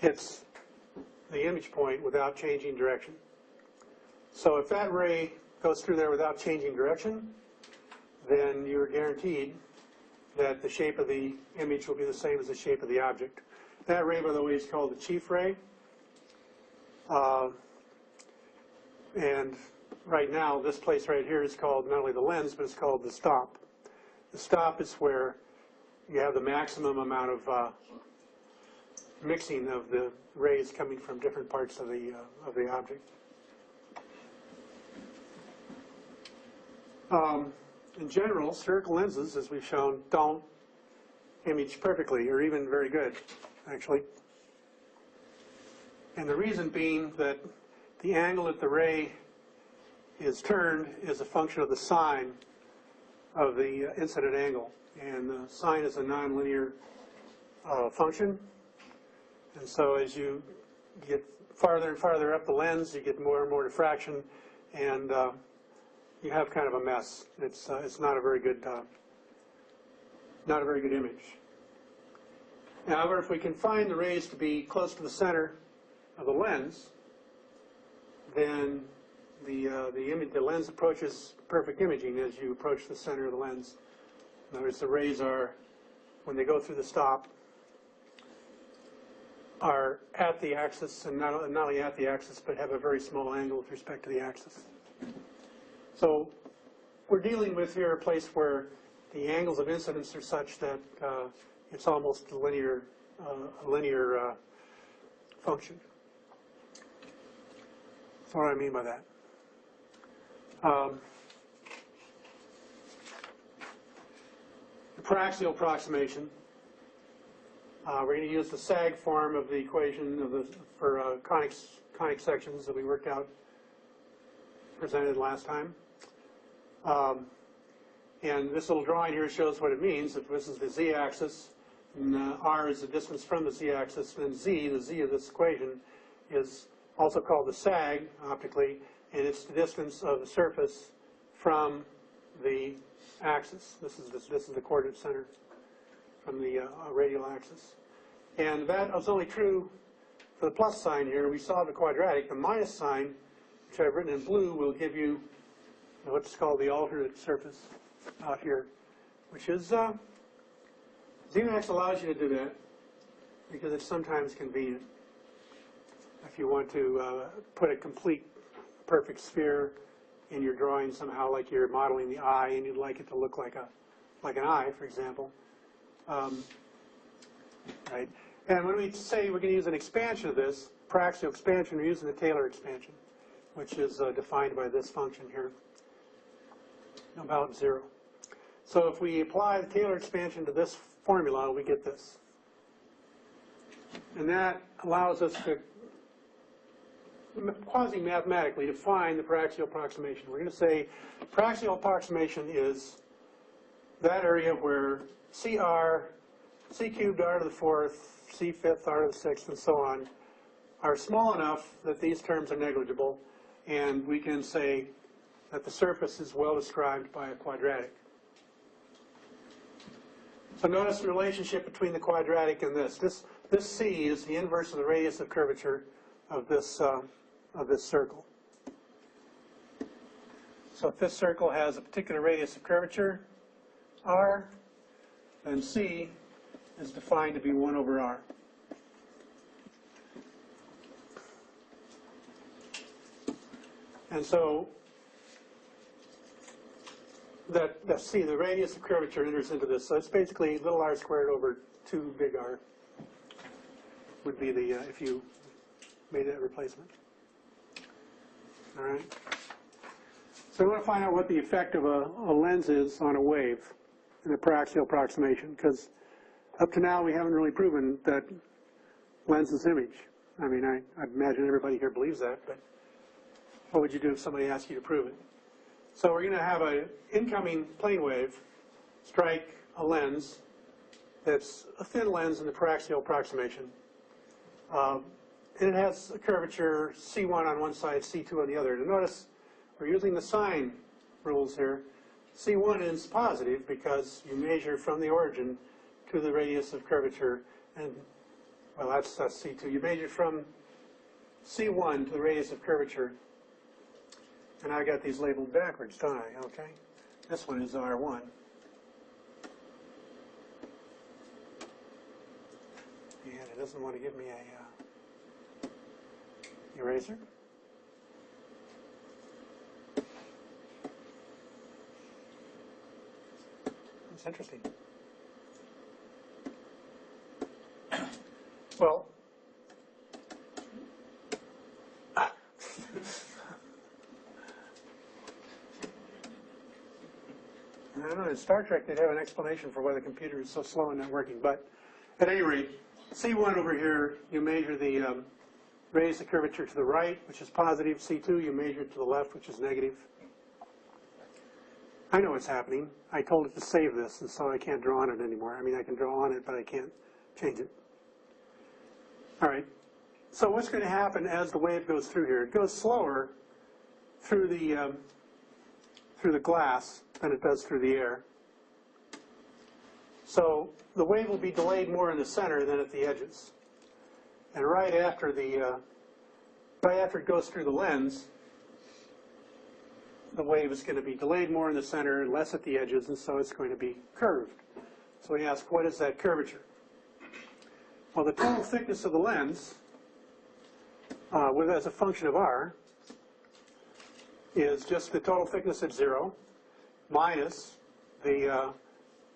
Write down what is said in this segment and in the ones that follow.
hits the image point without changing direction. So if that ray goes through there without changing direction, then you're guaranteed that the shape of the image will be the same as the shape of the object. That ray, by the way, is called the chief ray. And right now, this place right here is called not only the lens, but it's called the stop. The stop is where you have the maximum amount of mixing of the rays coming from different parts of the object. In general, spherical lenses, as we've shown, don't image perfectly, or even very good, actually. And the reason being that the angle that the ray is turned is a function of the sine of the incident angle. And the sine is a nonlinear function. And so as you get farther and farther up the lens, you get more and more diffraction, and you have kind of a mess. It's not a very good image. However, if we can find the rays to be close to the center of the lens, then the lens approaches perfect imaging as you approach the center of the lens. In other words, the rays are, when they go through the stop, are at the axis, and not only at the axis, but have a very small angle with respect to the axis. So we're dealing with here a place where the angles of incidence are such that it's almost a linear function. That's what I mean by that. The Coaxial Approximation. We're going to use the sag form of the equation for conic sections that we worked out, presented last time. And this little drawing here shows what it means. If this is the z-axis, and r is the distance from the z-axis, then z, the z of this equation, is also called the sag optically, and it's the distance of the surface from the axis. This is the coordinate center from the radial axis. And that was only true for the plus sign here. We saw the quadratic. The minus sign, which I've written in blue, will give you what's called the alternate surface out here, which is ZMAX allows you to do that because it's sometimes convenient. If you want to put a complete perfect sphere in your drawing somehow, like you're modeling the eye and you'd like it to look like an eye, for example. Right? And when we say we're going to use an expansion of this, Coaxial expansion, we're using the Taylor expansion, which is defined by this function here, about 0. So if we apply the Taylor expansion to this formula, we get this. And that allows us to quasi-mathematically define the Coaxial approximation. We're going to say Coaxial approximation is that area where CR, C cubed r to the 4th, C fifth r to the 6th, and so on, are small enough that these terms are negligible, and we can say that the surface is well described by a quadratic. So notice the relationship between the quadratic and this. This C is the inverse of the radius of curvature of this circle. So if this circle has a particular radius of curvature, r, then C is defined to be 1 over r. And so that C, the radius of curvature, enters into this. So it's basically little r squared over 2 big R would be the, if you made that replacement. All right. So we want to find out what the effect of a lens is on a wave in the Coaxial approximation, because up to now we haven't really proven that lenses image. I mean, I imagine everybody here believes that, but what would you do if somebody asked you to prove it? So we're going to have an incoming plane wave strike a lens that's a thin lens in the Coaxial approximation. And it has a curvature C1 on one side, C2 on the other. And notice we're using the sine rules here. C1 is positive because you measure from the origin to the radius of curvature. And well, that's C2. You measure from C1 to the radius of curvature. And I got these labeled backwards, don't I? Okay. This one is R1. And it doesn't want to give me a eraser. That's interesting. Well, I don't know, in Star Trek they'd have an explanation for why the computer is so slow and not working. But at any rate, C1 over here, you measure the radius of curvature to the right, which is positive. C2, you measure it to the left, which is negative. I know what's happening. I told it to save this, and so I can't draw on it anymore. I mean, I can draw on it, but I can't change it. All right. So what's going to happen as the wave goes through here? It goes slower through the glass than it does through the air. So the wave will be delayed more in the center than at the edges. And right after it goes through the lens, the wave is going to be delayed more in the center and less at the edges, and so it's going to be curved. So we ask, what is that curvature? Well, the total thickness of the lens, as a function of r, is just the total thickness at 0 minus the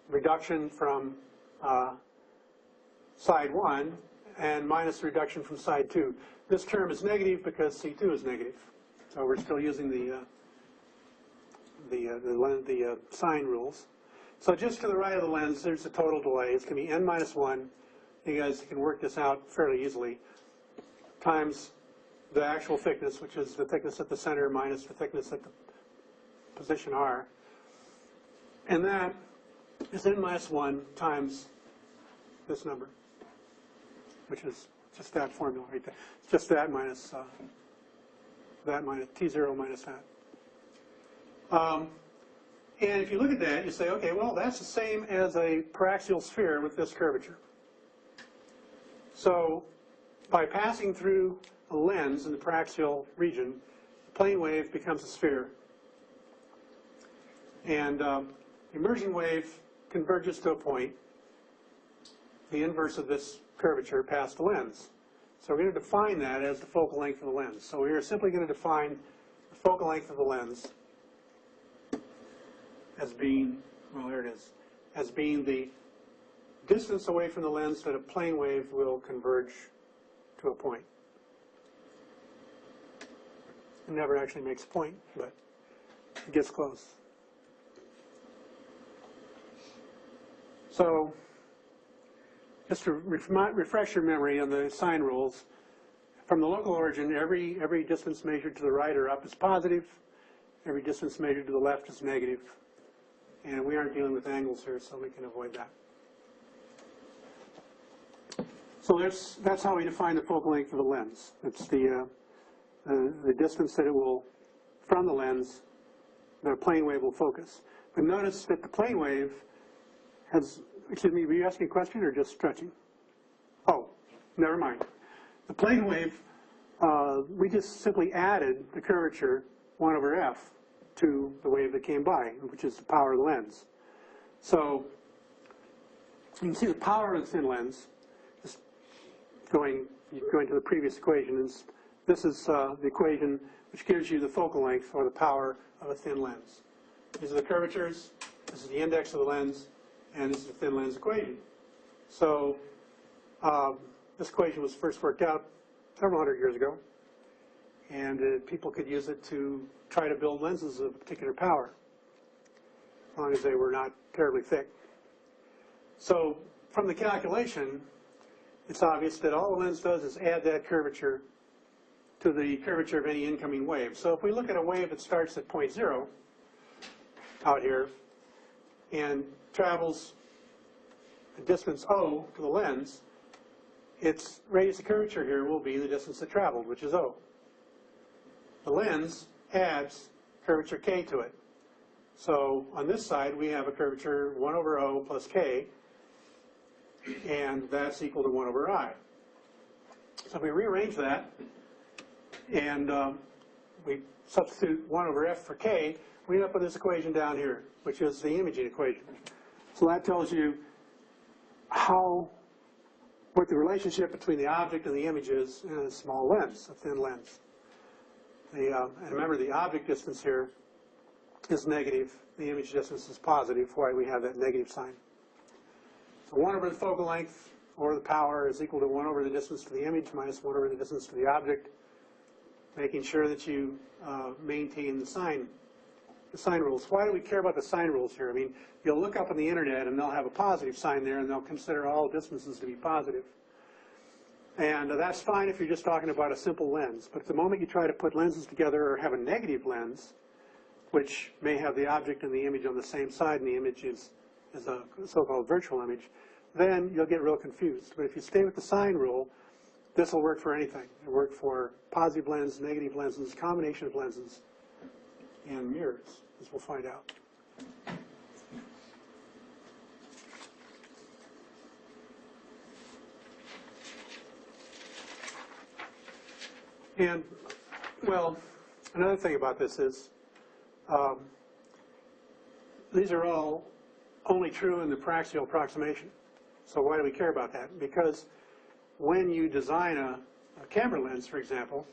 reduction from side 1 and minus the reduction from side 2. This term is negative because C2 is negative. So we're still using the sign rules. So just to the right of the lens, there's a total delay. It's going to be n minus 1. You guys can work this out fairly easily, times the actual thickness, which is the thickness at the center minus the thickness at the position r. And that is n minus 1 times this number, which is just that formula right there. It's just that minus T0 minus that. And if you look at that, you say, okay, well, that's the same as a paraxial sphere with this curvature. So by passing through a lens in the paraxial region, the plane wave becomes a sphere. And the emerging wave converges to a point, the inverse of this curvature past the lens. So we're going to define that as the focal length of the lens. So we are simply going to define the focal length of the lens as being, well, there it is, as being the distance away from the lens that a plane wave will converge to a point. It never actually makes a point, but it gets close. So just to refresh your memory on the sign rules, from the local origin, every distance measured to the right or up is positive. Every distance measured to the left is negative. And we aren't dealing with angles here, so we can avoid that. So that's how we define the focal length of the lens. It's the distance that it will, from the lens, the plane wave will focus. But notice that the plane wave has, excuse me, were you asking a question or just stretching? Oh, never mind. The plane wave, we just simply added the curvature 1 over f to the wave that came by, which is the power of the lens. So you can see the power of the thin lens, just going to the previous equation. This is the equation which gives you the focal length or the power of a thin lens. These are the curvatures, this is the index of the lens, and this is the thin lens equation. So this equation was first worked out several hundred years ago, and people could use it to try to build lenses of a particular power, as long as they were not terribly thick. So from the calculation, it's obvious that all the lens does is add that curvature to the curvature of any incoming wave. So if we look at a wave that starts at point 0 out here and travels a distance O to the lens, its radius of curvature here will be the distance it traveled, which is O. The lens adds curvature k to it. So on this side, we have a curvature 1 over O plus k, and that's equal to 1 over I. So if we rearrange that, and we substitute 1 over f for k, we end up with this equation down here, which is the imaging equation. So that tells you what the relationship between the object and the image is in a small lens, a thin lens. And remember, the object distance here is negative. The image distance is positive, why we have that negative sign. So 1 over the focal length, or the power, is equal to 1 over the distance to the image minus 1 over the distance to the object, making sure that you maintain the sign rules. Why do we care about the sign rules here? I mean, you'll look up on the internet and they'll have a positive sign there and they'll consider all distances to be positive. And that's fine if you're just talking about a simple lens. But the moment you try to put lenses together or have a negative lens, which may have the object and the image on the same side and the image is a so-called virtual image, then you'll get real confused. But if you stay with the sign rule, this will work for anything. It'll work for positive lens, negative lenses, combination of lenses, and mirrors, as we'll find out. And, well, another thing about this is these are all only true in the Coaxial Approximation. So why do we care about that? Because when you design a camera lens, for example,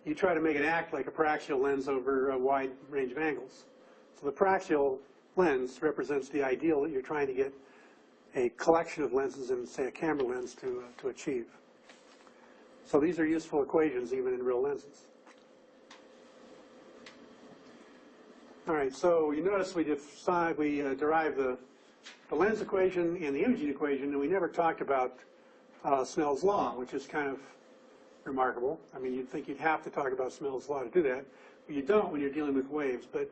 you try to make it act like a paraxial lens over a wide range of angles. So the paraxial lens represents the ideal that you're trying to get a collection of lenses in, say, a camera lens to achieve. So these are useful equations even in real lenses. All right, so you notice we derive the lens equation and the imaging equation, and we never talked about Snell's law, which is kind of remarkable. I mean, you'd think you'd have to talk about Snell's law to do that, but you don't when you're dealing with waves. But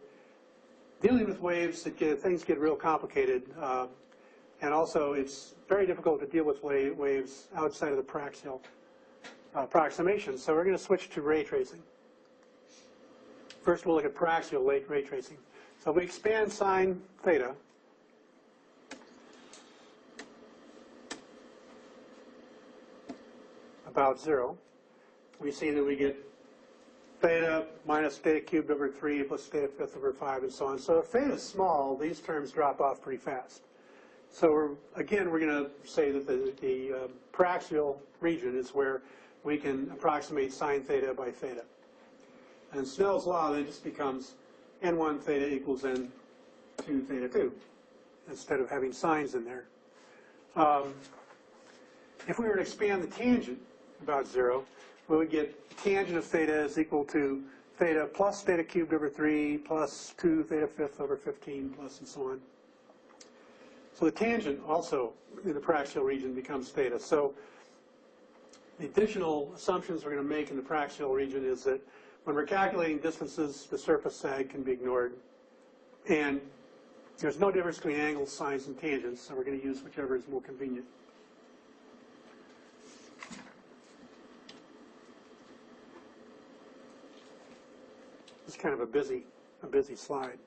dealing with waves, things get real complicated, and also it's very difficult to deal with waves outside of the Coaxial Approximation. So we're going to switch to ray tracing. First, we'll look at paraxial ray tracing. So if we expand sine theta, about 0, we see that we get theta minus theta cubed over 3 plus theta fifth over 5 and so on. So if theta is small, these terms drop off pretty fast. So again, we're going to say that the paraxial region is where we can approximate sine theta by theta. And Snell's law then just becomes n1 theta equals n2 theta 2, instead of having signs in there. If we were to expand the tangent about 0, we would get tangent of theta is equal to theta plus theta cubed over 3 plus 2 theta fifth over 15 plus and so on. So the tangent also in the paraxial region becomes theta. So the additional assumptions we're going to make in the paraxial region is that when we're calculating distances, the surface sag can be ignored. And there's no difference between angles, sines, and tangents, so we're going to use whichever is more convenient. It's kind of a busy slide.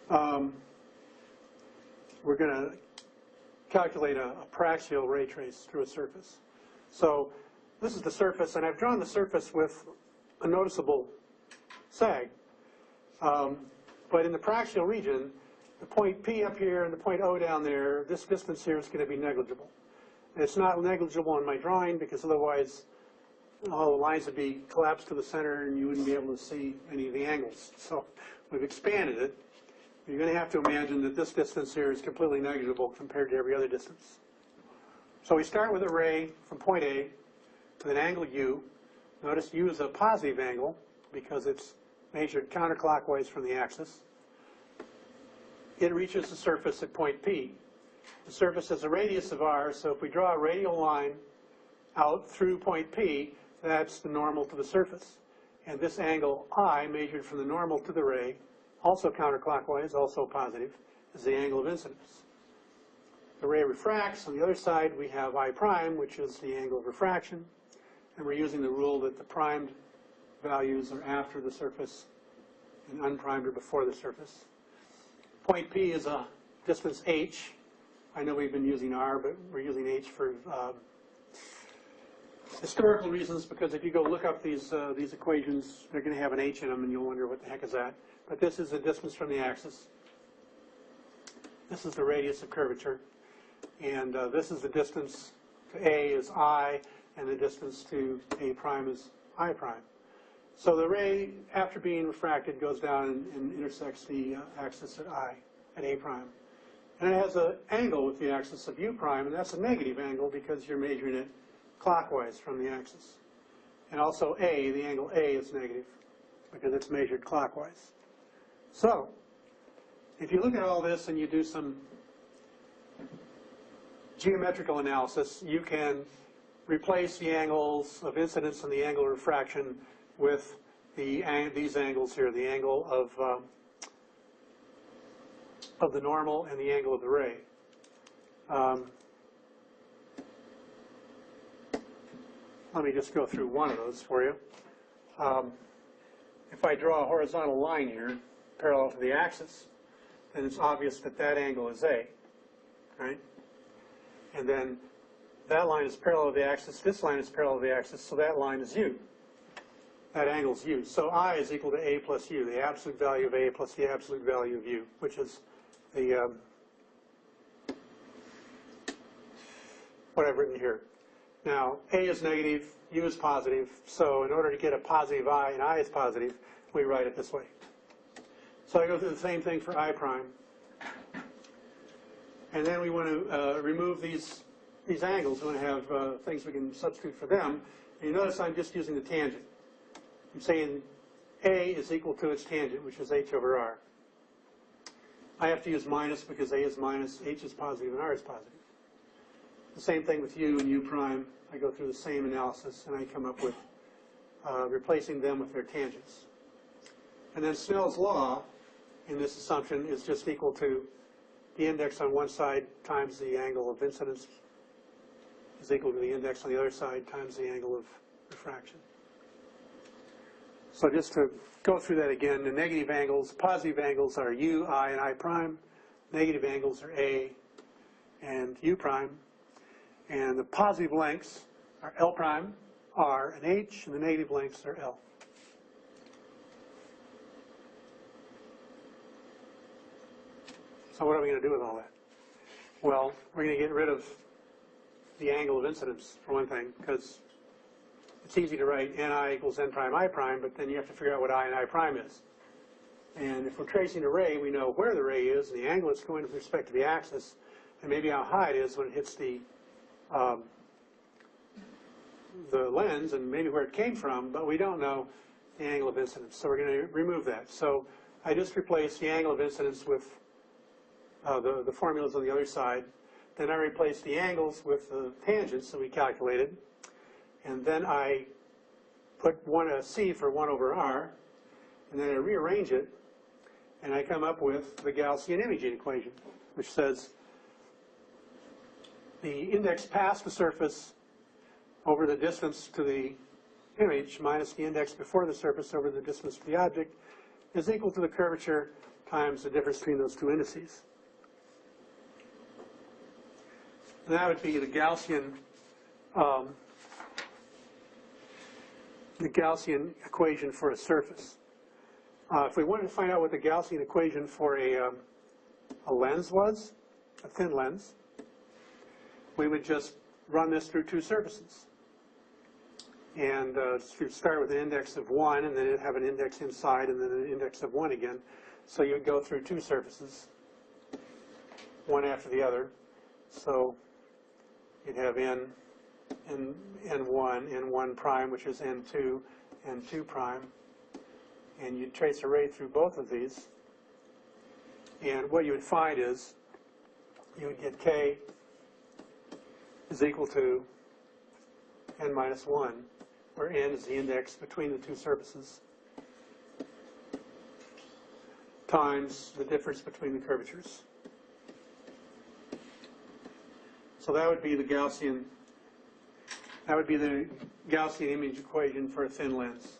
We're going to calculate a paraxial ray trace through a surface. So this is the surface, and I've drawn the surface with a noticeable sag. But in the paraxial region, the point P up here and the point O down there, this distance here is going to be negligible. And it's not negligible in my drawing because otherwise all the lines would be collapsed to the center and you wouldn't be able to see any of the angles. So we've expanded it. You're going to have to imagine that this distance here is completely negligible compared to every other distance. So we start with a ray from point A with an angle U. Notice U is a positive angle because it's measured counterclockwise from the axis. It reaches the surface at point P. The surface has a radius of r, so if we draw a radial line out through point P, that's the normal to the surface. And this angle I, measured from the normal to the ray, also counterclockwise, also positive, is the angle of incidence. The ray refracts. On the other side, we have I prime, which is the angle of refraction. And we're using the rule that the primed values are after the surface and unprimed are before the surface. Point P is a distance h. I know we've been using r, but we're using h for Historical reasons, because if you go look up these equations, they're going to have an h in them, and you'll wonder what the heck is that. But this is the distance from the axis. This is the radius of curvature. And this is the distance to A is I, and the distance to A prime is I prime. So the ray, after being refracted, goes down and intersects the axis at I, at A prime. And it has an angle with the axis of U prime, and that's a negative angle because you're measuring it clockwise from the axis. And also A, the angle A is negative because it's measured clockwise. So, if you look at all this and you do some geometrical analysis, you can replace the angles of incidence and the angle of refraction with these angles here, the angle of the normal and the angle of the ray. Let me just go through one of those for you. If I draw a horizontal line here, parallel to the axis, then it's obvious that that angle is A, right? And then that line is parallel to the axis, this line is parallel to the axis, so that line is U. That angle is U. So I is equal to A plus U, the absolute value of A plus the absolute value of U, which is the, what I've written here. Now, A is negative, U is positive, so in order to get a positive I and I is positive, we write it this way. So I go through the same thing for I prime. And then we want to remove these angles. We want to have things we can substitute for them. And you notice I'm just using the tangent. I'm saying A is equal to its tangent, which is H over R. I have to use minus because A is minus, H is positive, and R is positive. The same thing with U and U prime. I go through the same analysis, and I come up with replacing them with their tangents. And then Snell's law in this assumption is just equal to the index on one side times the angle of incidence is equal to the index on the other side times the angle of refraction. So just to go through that again, the negative angles, positive angles are U, I, and I prime. Negative angles are A and U prime. And the positive lengths are L prime, R, and H, and the negative lengths are L. So what are we going to do with all that? Well, we're going to get rid of the angle of incidence, for one thing, because it's easy to write Ni equals N prime I prime, but then you have to figure out what I and I prime is. And if we're tracing a ray, we know where the ray is and the angle it's going with respect to the axis, and maybe how high it is when it hits the lens, and maybe where it came from, but we don't know the angle of incidence. So we're going to remove that. So I just replace the angle of incidence with the formulas on the other side. Then I replace the angles with the tangents that we calculated. And then I put a C for 1 over R, and then I rearrange it, and I come up with the Gaussian imaging equation, which says the index past the surface over the distance to the image minus the index before the surface over the distance to the object is equal to the curvature times the difference between those two indices. And that would be the Gaussian equation for a surface. If we wanted to find out what the Gaussian equation for a lens was, a thin lens, we would just run this through two surfaces. And start with an index of 1, and then it'd have an index inside, and then an index of 1 again. So you'd go through two surfaces, one after the other. So you'd have N1, N1 prime, which is N2, N2 prime. And you'd trace a ray through both of these. And what you would find is you would get K is equal to N minus 1, where N is the index between the two surfaces, times the difference between the curvatures. So that would be the Gaussian image equation for a thin lens.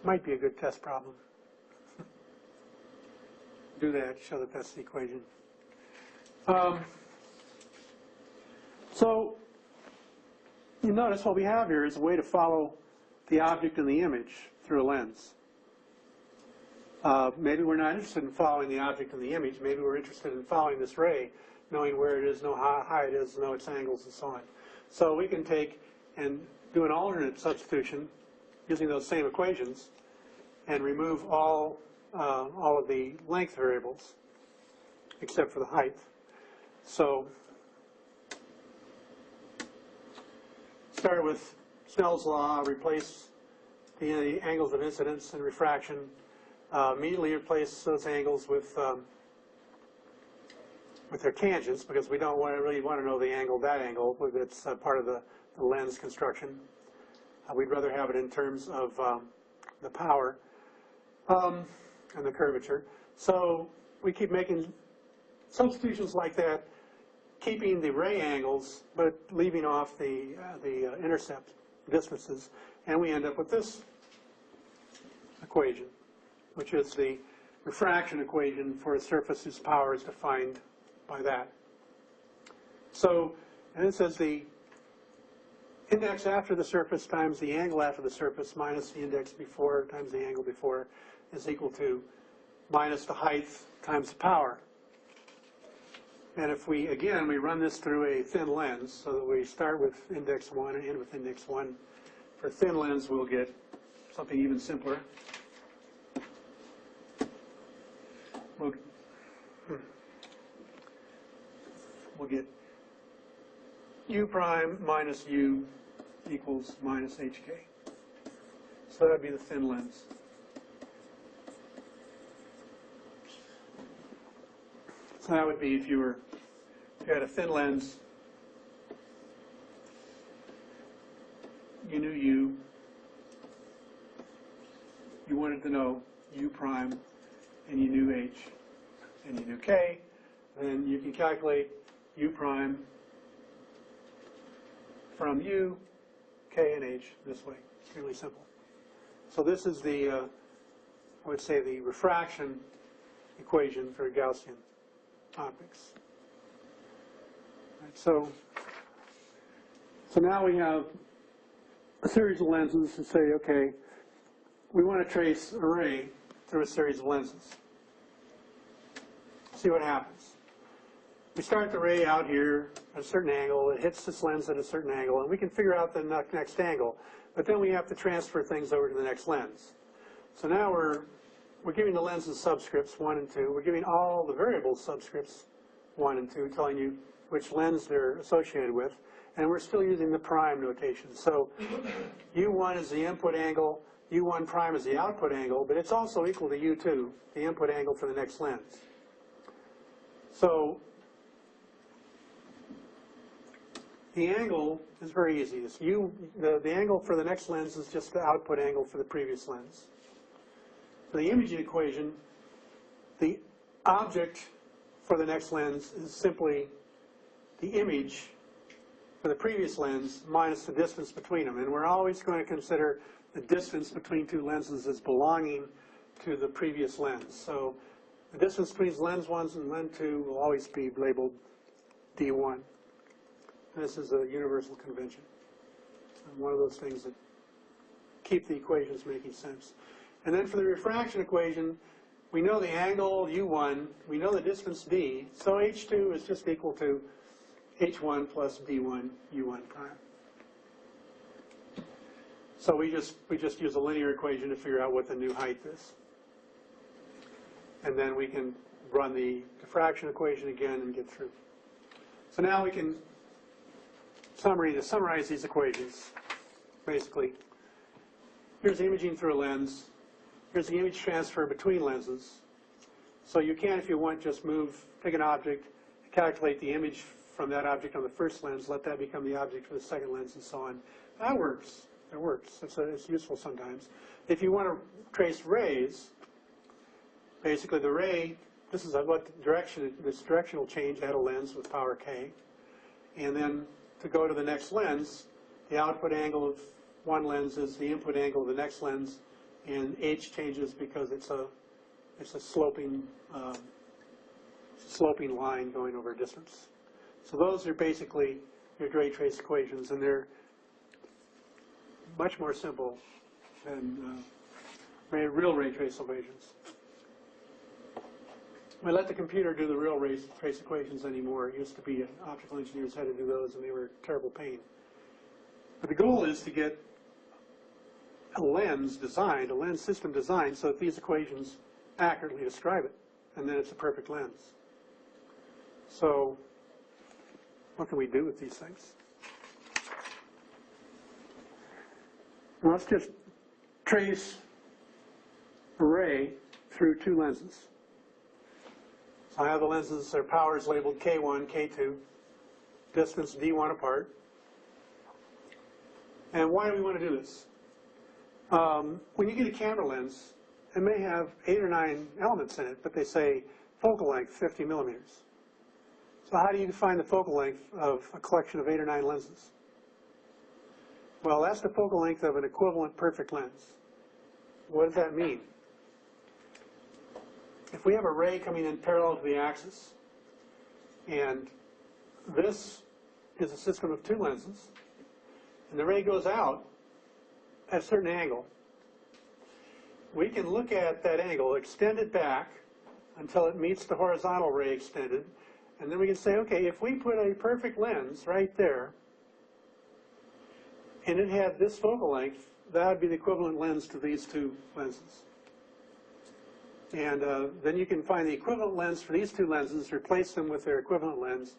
Might be a good test problem. do that, show that that's the equation. So you notice what we have here is a way to follow the object and the image through a lens. Maybe we're not interested in following the object and the image. Maybe we're interested in following this ray, knowing where it is, know how high it is, know its angles, and so on. So we can take and do an alternate substitution using those same equations and remove all of the length variables except for the height. So start with Snell's law, replace the angles of incidence and refraction. Immediately replace those angles with their tangents, because we don't really want to know the angle, that angle, that's part of the lens construction. We'd rather have it in terms of the power and the curvature. So we keep making substitutions like that, keeping the ray angles, but leaving off the intercept distances, and we end up with this equation, which is the refraction equation for a surface whose power is defined by that. So, and it says the index after the surface times the angle after the surface minus the index before times the angle before is equal to minus the height times the power. And if we, again, we run this through a thin lens, so that we start with index 1 and end with index 1. For a thin lens, we'll get something even simpler. We'll get u prime minus u equals minus hk. So that would be the thin lens. So that would be if you had a thin lens, you knew u, you wanted to know u prime, and you knew h, and you knew k, then you can calculate u prime from u, k, and h this way. It's really simple. So this is the, I would say, the refraction equation for Gaussian optics. Right, so now we have a series of lenses to say, okay, we want to trace a ray through a series of lenses. See what happens. We start the ray out here at a certain angle, it hits this lens at a certain angle, and we can figure out the next angle, but then we have to transfer things over to the next lens. So now we're giving the lenses subscripts 1 and 2. We're giving all the variables subscripts 1 and 2, telling you which lens they're associated with, and we're still using the prime notation. So u1 is the input angle, u1 prime is the output angle, but it's also equal to u2, the input angle for the next lens. So the angle is very easy. It's the angle for the next lens is just the output angle for the previous lens. So the imaging equation, the object for the next lens is simply the image for the previous lens minus the distance between them. And we're always going to consider the distance between two lenses as belonging to the previous lens. So the distance between lens 1 and lens 2 will always be labeled D1. And this is a universal convention. And one of those things that keep the equations making sense. And then for the refraction equation, we know the angle U1, we know the distance D, so H2 is just equal to H1 plus D1 U1 prime. So we just use a linear equation to figure out what the new height is. And then we can run the diffraction equation again and get through. So now we can summarize these equations, basically. Here's imaging through a lens. Here's the image transfer between lenses. So you can, if you want, just take an object, calculate the image from that object on the first lens, let that become the object for the second lens, and so on. That works. It works. It's useful sometimes. If you want to trace rays, basically the ray, this is what direction, this directional change at a lens with power k. And then to go to the next lens, the output angle of one lens is the input angle of the next lens, and h changes because it's a It's a sloping line going over a distance. So those are basically your ray trace equations, and they're much more simple than real ray trace equations. We let the computer do the real ray trace equations anymore. It used to be optical engineers had to do those, and they were a terrible pain. But the goal is to get a lens designed, a lens system designed, so that these equations accurately describe it, and then it's a perfect lens. So what can we do with these things? Well, let's just trace a ray through two lenses. So I have the lenses, their powers labeled K1, K2, distance D1 apart. And why do we want to do this? When you get a camera lens, it may have 8 or 9 elements in it, but they say focal length 50 millimeters. So how do you define the focal length of a collection of 8 or 9 lenses? Well, that's the focal length of an equivalent perfect lens. What does that mean? If we have a ray coming in parallel to the axis, and this is a system of 2 lenses, and the ray goes out at a certain angle, we can look at that angle, extend it back until it meets the horizontal ray extended, and then we can say, okay, if we put a perfect lens right there, and it had this focal length, that would be the equivalent lens to these 2 lenses. And then you can find the equivalent lens for these 2 lenses, replace them with their equivalent lens,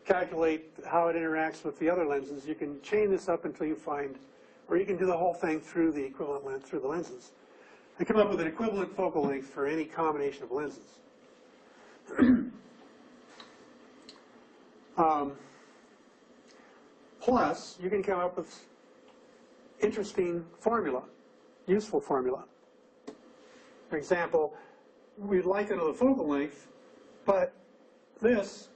calculate how it interacts with the other lenses. You can chain this up until you find, or you can do the whole thing through the equivalent lens, through the lenses, and come up with an equivalent focal length for any combination of lenses. Plus, you can come up with interesting formula, useful formula. For example, we'd like to know the focal length, but this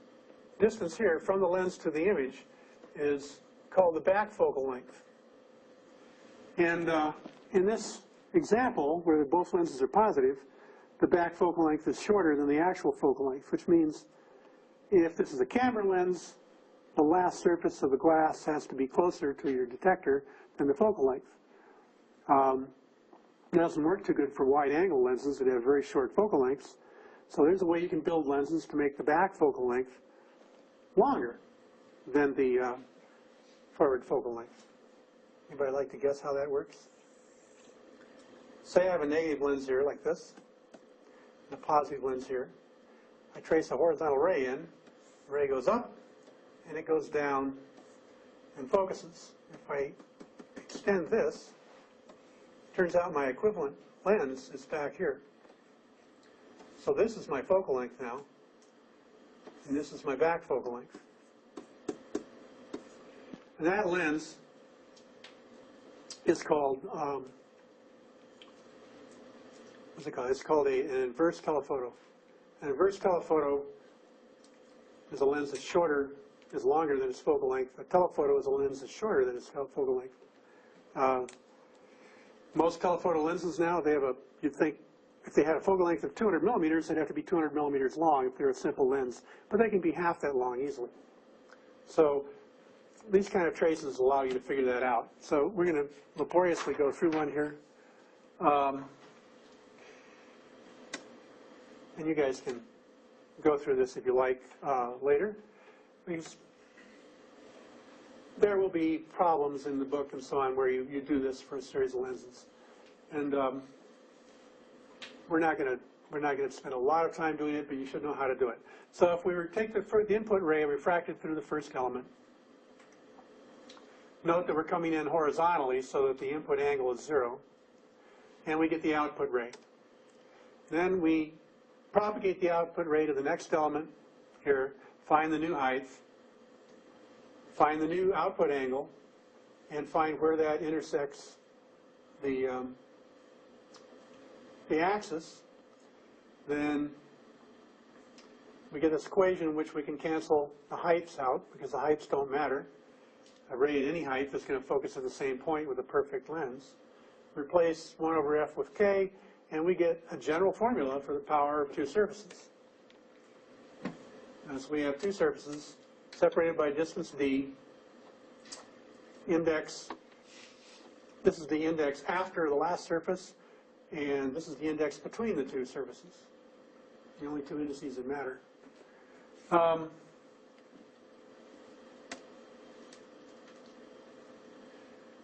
distance here from the lens to the image is called the back focal length. And in this example, where both lenses are positive, the back focal length is shorter than the actual focal length, which means if this is a camera lens, the last surface of the glass has to be closer to your detector than the focal length. It doesn't work too good for wide-angle lenses that have very short focal lengths. So there's a way you can build lenses to make the back focal length longer than the forward focal length. Anybody like to guess how that works? Say I have a negative lens here like this, and a positive lens here. I trace a horizontal ray in. The ray goes up, and it goes down and focuses. If I extend this, turns out my equivalent lens is back here. So this is my focal length now, and this is my back focal length. And that lens is called, what's it called? It's called an inverse telephoto. An inverse telephoto is a lens that's shorter, is longer than its focal length. A telephoto is a lens that's shorter than its focal length. Most telephoto lenses now, they have you'd think if they had a focal length of 200 millimeters, they'd have to be 200 millimeters long if they're a simple lens. But they can be half that long easily. So these kind of traces allow you to figure that out. So we're going to laboriously go through one here. And you guys can go through this if you like later. Because there will be problems in the book and so on where you do this for a series of lenses. And we're not going to spend a lot of time doing it, but you should know how to do it. So if we were to take the input ray and refract it through the first element, note that we're coming in horizontally so that the input angle is 0, and we get the output ray. Then we propagate the output ray to the next element here, find the new height, find the new output angle, and find where that intersects the axis. Then we get this equation in which we can cancel the heights out, because the heights don't matter. A ray at any height is going to focus at the same point with a perfect lens. Replace 1 over f with k, and we get a general formula for the power of two surfaces. So we have two surfaces separated by distance d, index, this is the index after the last surface, and this is the index between the two surfaces. The only two indices that matter.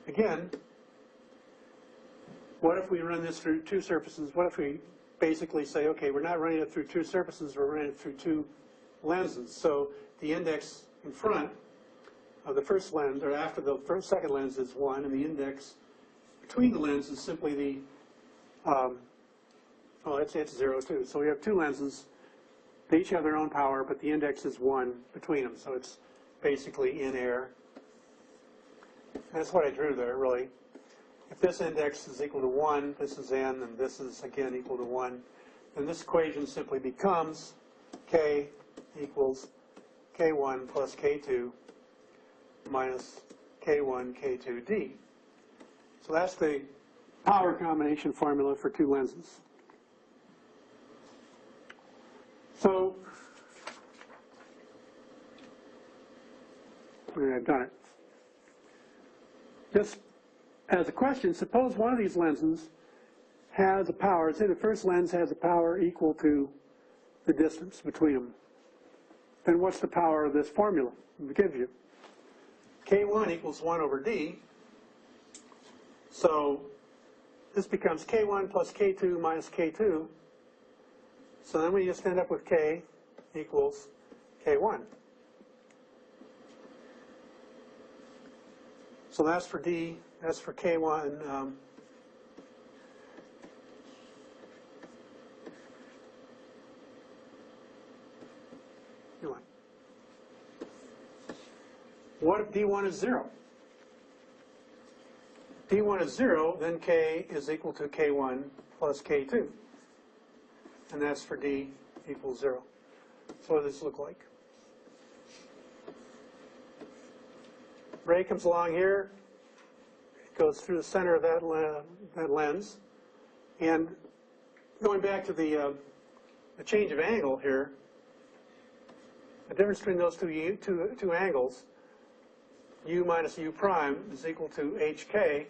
Again, what if we run this through two surfaces? What if we basically say, okay, we're not running it through two surfaces, we're running it through two lenses. So the index in front of the first lens, or after the second lens, is 1, and the index between the lenses is simply the, it's 0 too. So we have two lenses. They each have their own power, but the index is 1 between them. So it's basically in air. That's what I drew there, really. If this index is equal to 1, this is n, and this is, again, equal to 1, then this equation simply becomes k equals k1 plus k2 minus k1, k2d. So that's the power combination formula for two lenses. So, I've done it. Just as a question, suppose one of these lenses has a power, say the first lens has a power equal to the distance between them. Then what's the power of this formula it gives you? K1 equals 1 over d. So this becomes K1 plus K2 minus K2. So then we just end up with K equals K1. So that's for D, that's for K1. What if D1 is 0? If D1 is 0, then K is equal to K1 plus K2. And that's for D equals 0. So what does this look like? Ray comes along here, it goes through the center of that lens, and going back to the change of angle here, the difference between those two angles, u minus u prime, is equal to hk,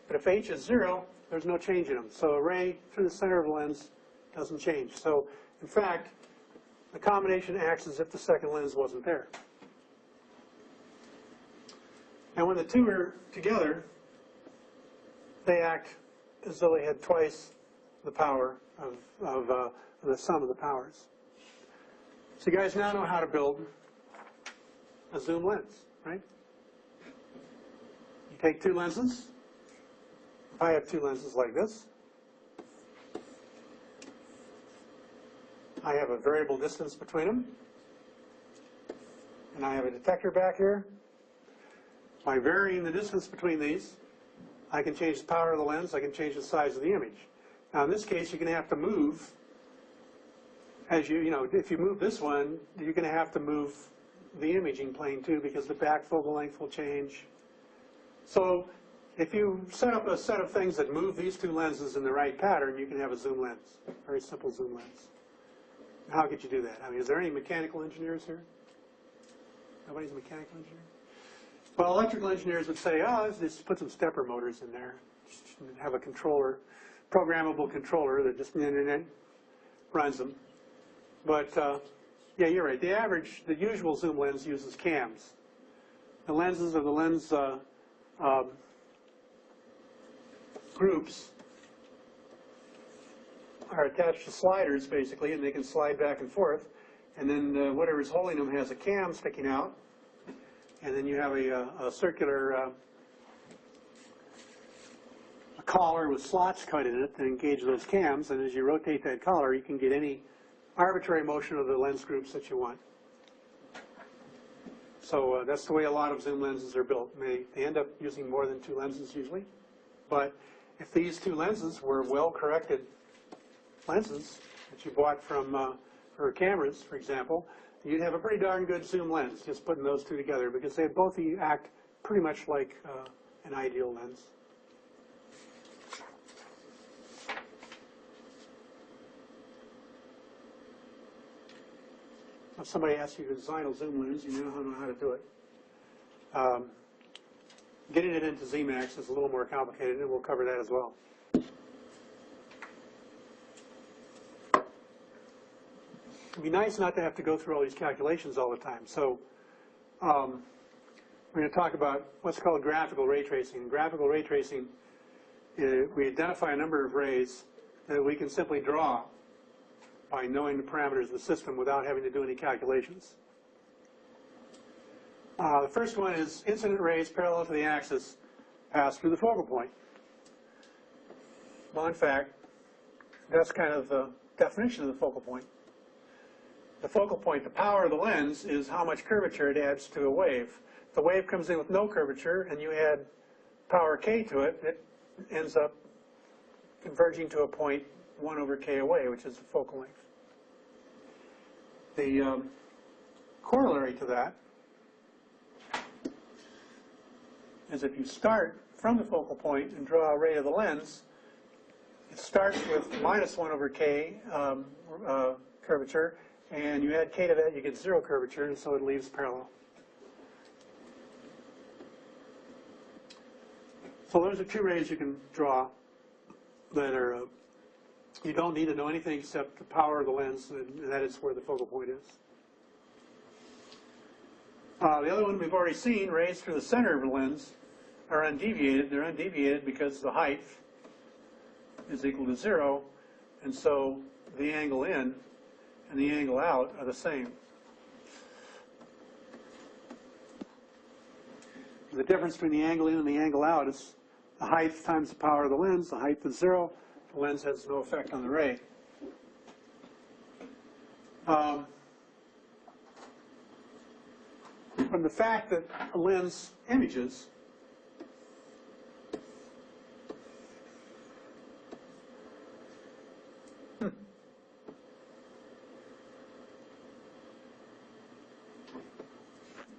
but if h is 0, there's no change in them. So a ray through the center of the lens doesn't change. So, in fact, the combination acts as if the second lens wasn't there. And when the two are together, they act as though they had twice the power of the sum of the powers. So you guys now know how to build a zoom lens, right? You take two lenses. If I have two lenses like this, I have a variable distance between them, and I have a detector back here. By varying the distance between these, I can change the power of the lens, I can change the size of the image. Now in this case, you're going to have to move, as if you move this one, you're going to have to move the imaging plane too, because the back focal length will change. So if you set up a set of things that move these two lenses in the right pattern, you can have a zoom lens, very simple zoom lens. How could you do that? I mean, is there any mechanical engineers here? Nobody's a mechanical engineer? Well, electrical engineers would say, oh, let's just put some stepper motors in there. Just have a controller, programmable controller that just runs them. But, yeah, you're right. The usual zoom lens uses cams. The lenses of the lens groups are attached to sliders, basically, and they can slide back and forth. And then whatever's holding them has a cam sticking out. And then you have a circular a collar with slots cut in it that engage those cams. And as you rotate that collar, you can get any arbitrary motion of the lens groups that you want. So that's the way a lot of zoom lenses are built. They end up using more than two lenses usually. But if these two lenses were well-corrected lenses that you bought from for cameras, for example, you'd have a pretty darn good zoom lens, just putting those two together, because they both act pretty much like an ideal lens. if somebody asks you to design a zoom lens, you know how to do it. Getting it into Zmax is a little more complicated, and we'll cover that as well. It'd be nice not to have to go through all these calculations all the time. So we're going to talk about what's called graphical ray tracing. In graphical ray tracing, we identify a number of rays that we can simply draw by knowing the parameters of the system without having to do any calculations. The first one is incident rays parallel to the axis pass through the focal point. Well, in fact, that's kind of the definition of the focal point. The focal point, the power of the lens, is how much curvature it adds to a wave. If the wave comes in with no curvature and you add power k to it, it ends up converging to a point 1 over k away, which is the focal length. The corollary to that is if you start from the focal point and draw a ray of the lens, it starts with minus 1 over k curvature, and you add k to that, you get 0 curvature, and so it leaves parallel. So those are two rays you can draw that are, you don't need to know anything except the power of the lens, and that is where the focal point is. The other one we've already seen, rays through the center of the lens are undeviated. They're undeviated because the height is equal to 0, and so the angle in and the angle out are the same. The difference between the angle in and the angle out is the height times the power of the lens. The height is 0. The lens has no effect on the ray. From the fact that a lens images,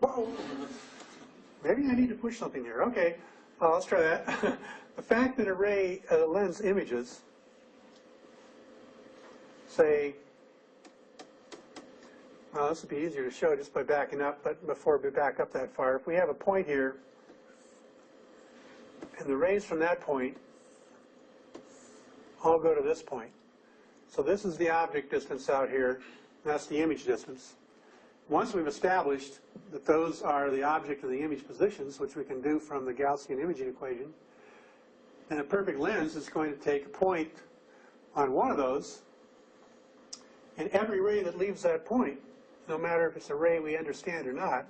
whoa, maybe I need to push something here. Okay, let's try that. The fact that a lens images, say, well, this would be easier to show just by backing up, but before we back up that far, if we have a point here, and the rays from that point all go to this point. So this is the object distance out here, and that's the image distance. Once we've established that those are the object and the image positions, which we can do from the Gaussian imaging equation, then a perfect lens is going to take a point on one of those, and every ray that leaves that point, no matter if it's a ray we understand or not,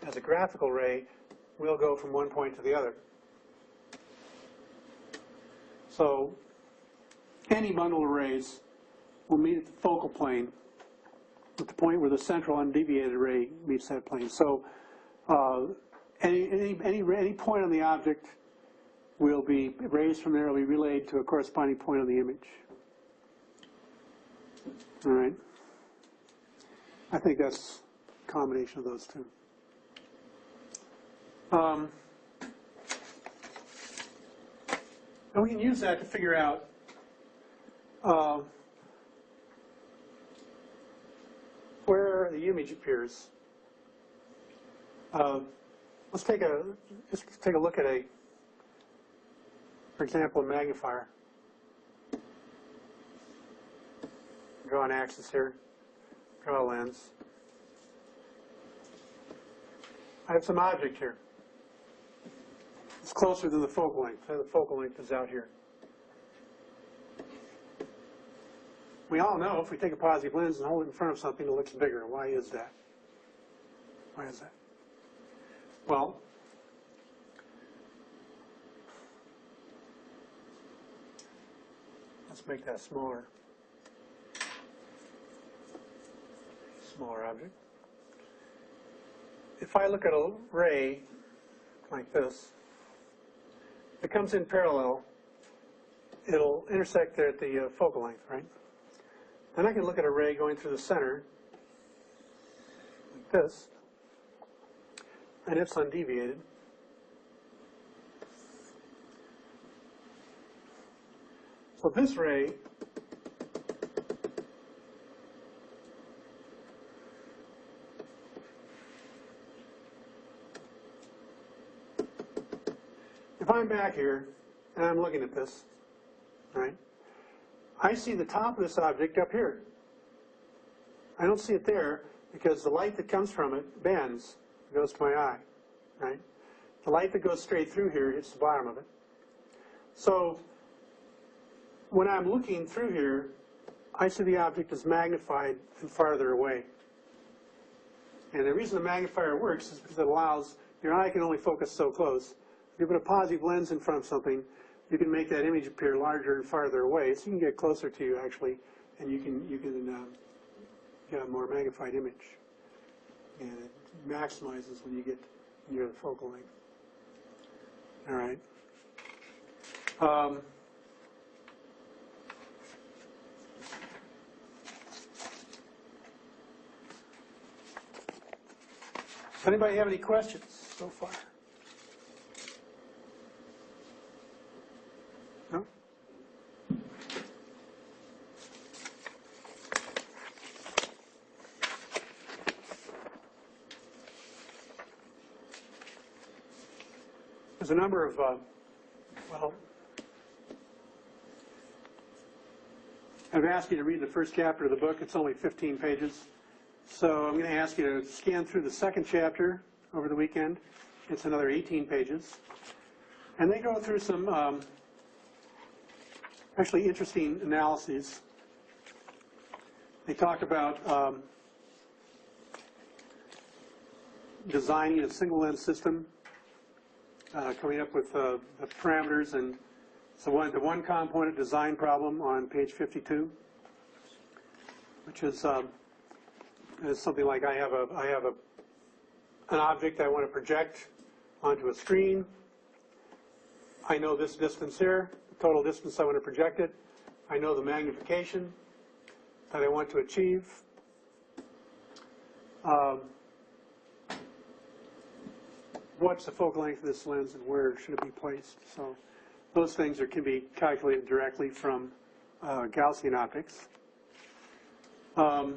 as a graphical ray, will go from one point to the other. So any bundle of rays will meet at the focal plane at the point where the central undeviated ray meets that plane. So any point on the object will be, rays from there will be relayed to a corresponding point on the image. All right. I think that's a combination of those two. And we can use that to figure out where the image appears. Let's take a look at for example, a magnifier. Draw an axis here. Draw a lens. I have some object here. It's closer than the focal length. The focal length is out here. We all know if we take a positive lens and hold it in front of something, it looks bigger. Why is that? Why is that? Well, let's make that smaller. Smaller object. If I look at a ray like this, if it comes in parallel, it'll intersect there at the focal length, right? Then I can look at a ray going through the center, like this, and it's undeviated. So this ray if I'm back here and I'm looking at this, right, I see the top of this object up here. I don't see it there because the light that comes from it bends, goes to my eye, right? The light that goes straight through here hits the bottom of it. So when I'm looking through here, I see the object is magnified and farther away. And the reason the magnifier works is because it allows, your eye can only focus so close. If you put a positive lens in front of something, you can make that image appear larger and farther away, so you can get closer to you actually, and you can get a more magnified image. And it maximizes when you get near the focal length. All right. Does anybody have any questions so far? No? There's a number of, well, I've asked you to read the first chapter of the book. It's only 15 pages. So I'm going to ask you to scan through the second chapter over the weekend. It's another 18 pages. And they go through some actually interesting analyses. They talk about designing a single lens system, coming up with the parameters, and so the one component design problem on page 52, which is something like I have an object I want to project onto a screen. I know this distance here, the total distance I want to project it. I know the magnification that I want to achieve. What's the focal length of this lens and where should it be placed? So those things can be calculated directly from Gaussian optics. The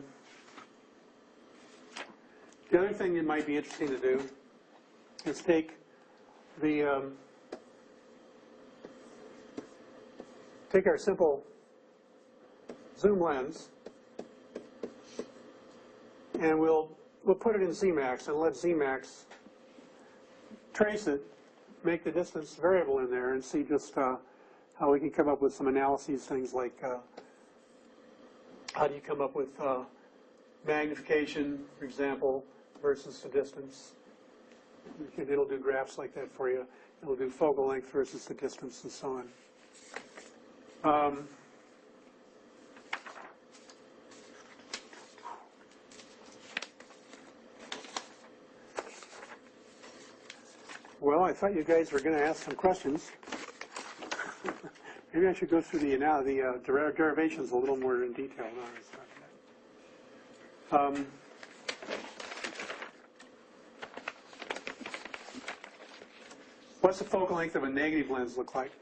other thing that might be interesting to do is take our simple zoom lens, and we'll put it in Zmax and let Zmax trace it, make the distance variable in there, and see just how we can come up with some analyses, things like how do you come up with magnification, for example, versus the distance. It'll do graphs like that for you. It'll do focal length versus the distance and so on. Well, I thought you guys were going to ask some questions. Maybe I should go through the derivations a little more in detail. What's the focal length of a negative lens look like?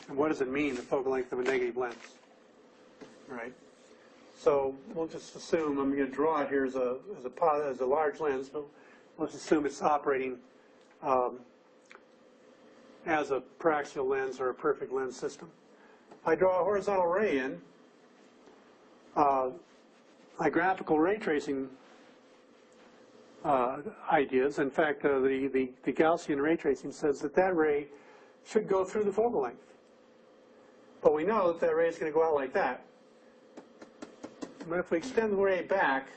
And what does it mean, the focal length of a negative lens? Right. So we'll just assume, I'm going to draw it here as a large lens, but let's assume it's operating as a paraxial lens or a perfect lens system. I draw a horizontal ray in. My graphical ray tracing ideas. In fact, the Gaussian ray tracing says that ray should go through the focal length. But we know that ray is going to go out like that. But if we extend the ray back,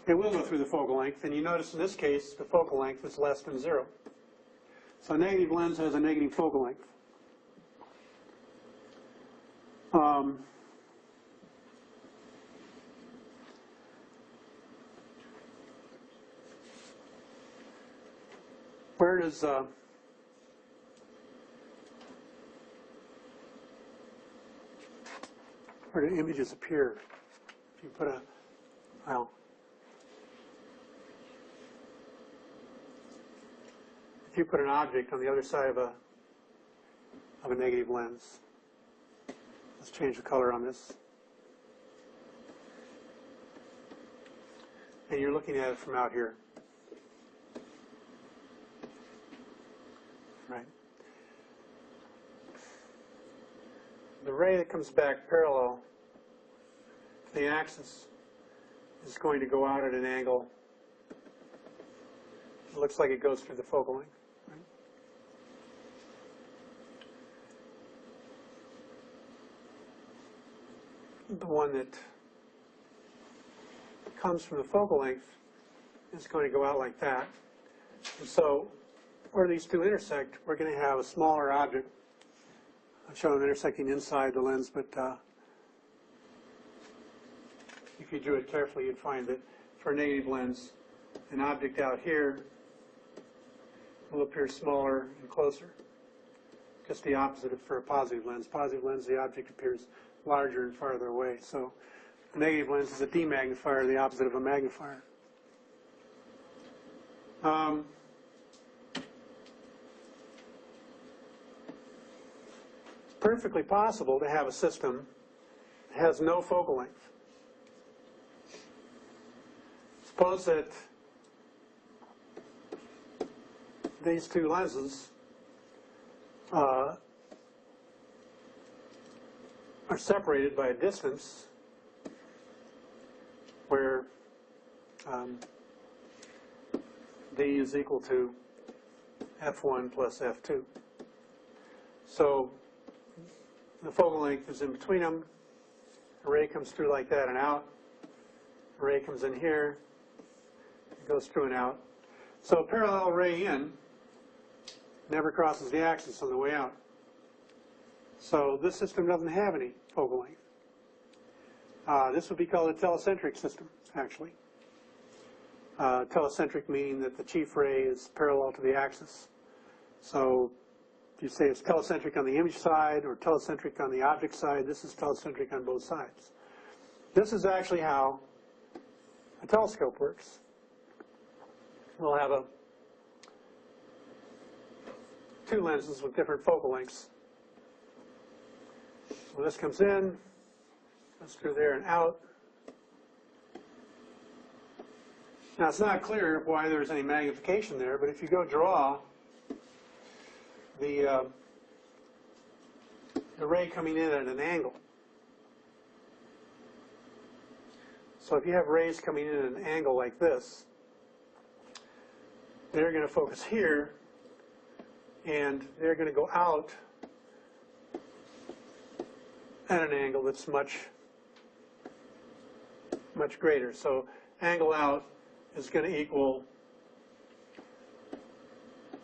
it will go through the focal length. And you notice in this case, the focal length is less than 0. So a negative lens has a negative focal length. Where do images appear? If you put if you put an object on the other side of a negative lens, let's change the color on this. And you're looking at it from out here. the ray that comes back parallel to the axis is going to go out at an angle. It looks like it goes through the focal length. Right? The one that comes from the focal length is going to go out like that. And so where these two intersect, we're going to have a smaller object. I've shown them intersecting inside the lens, but if you drew it carefully, you'd find that for a negative lens, an object out here will appear smaller and closer. Just the opposite for a positive lens. Positive lens, the object appears larger and farther away. So a negative lens is a demagnifier, the opposite of a magnifier. It's perfectly possible to have a system that has no focal length. Suppose that these two lenses are separated by a distance where d is equal to f1 plus f2. So the focal length is in between them. A ray comes through like that and out. A ray comes in here. It goes through and out. So a parallel ray in never crosses the axis on the way out. So this system doesn't have any focal length. This would be called a telecentric system, actually. Telecentric meaning that the chief ray is parallel to the axis. So if you say it's telecentric on the image side or telecentric on the object side, this is telecentric on both sides. This is actually how a telescope works. We'll have two lenses with different focal lengths. So this comes in, goes through there and out. Now it's not clear why there's any magnification there, but if you go draw the ray coming in at an angle. So if you have rays coming in at an angle like this, they're going to focus here, and they're going to go out at an angle that's much greater. So angle out is going to equal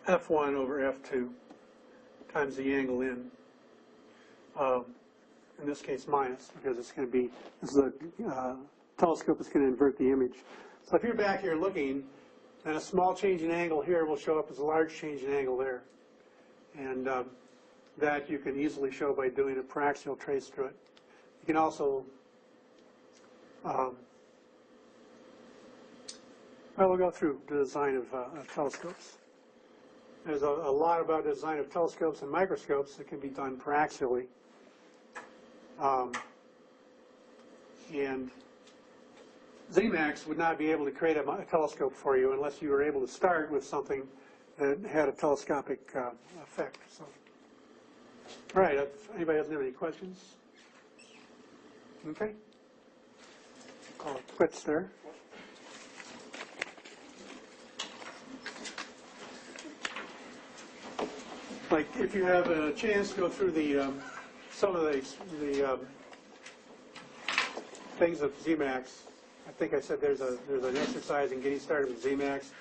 f1 over f2 times the angle in this case minus, because it's going to be, this is a telescope that's going to invert the image. So if you're back here looking, then a small change in angle here will show up as a large change in angle there. And that you can easily show by doing a paraxial trace through it. You can also, well, we'll go through the design of telescopes. There's a lot about the design of telescopes and microscopes that can be done paraxially. And Zemax would not be able to create a telescope for you unless you were able to start with something that had a telescopic effect. So, all right, if anybody doesn't have any questions? Okay. Call it quits there. Like, if you have a chance to go through the some of the things of Zemax, I think I said there's an exercise in getting started with Zemax.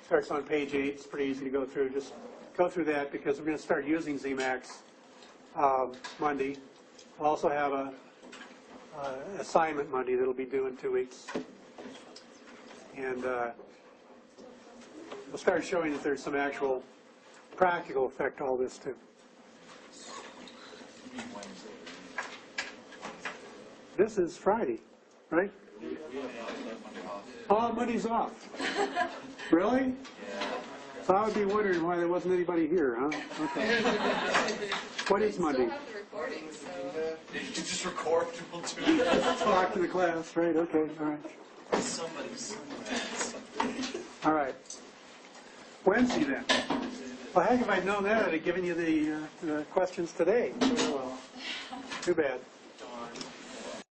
Starts on page 8. It's pretty easy to go through. Just go through that because we're going to start using Zemax Monday. We'll also have a assignment Monday that'll be due in 2 weeks, and we'll start showing that there's some actual practical effect to all this too. This is Friday, right? Oh, Monday's off. Really? Yeah. So I would be wondering why there wasn't anybody here, huh? Okay. What is Monday? We still have the recording, so. You can just record and we'll do it. Talk to the class, right? Okay, all right. Somebody somewhere. All right. Wednesday then. Well, heck, if I'd known that, I'd have given you the questions today. Well. Too bad.